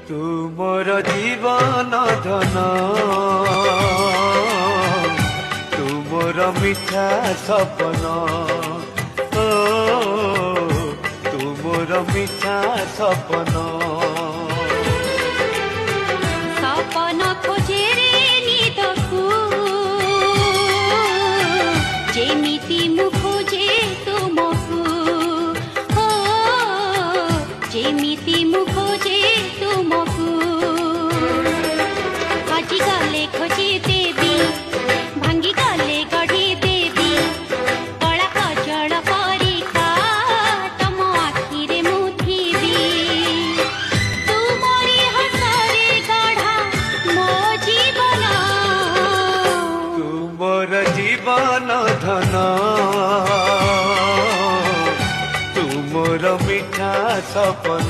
तुमर जीवन धन तुमर मिठा सपन तुमर मिठा सपन सपन खोजे रे निदकु जेमिति मु खोजे तुमकु हो जेमिति मु खोजे तुमकु हजी गले खोजे देवी भांगी गले गढ़ी देवी कला कजल परिका तम आखिरे मु थिबी तुमरी हसरे गढ़ा मो जीवन तुमर जीवन धन तुमर मिठा सपन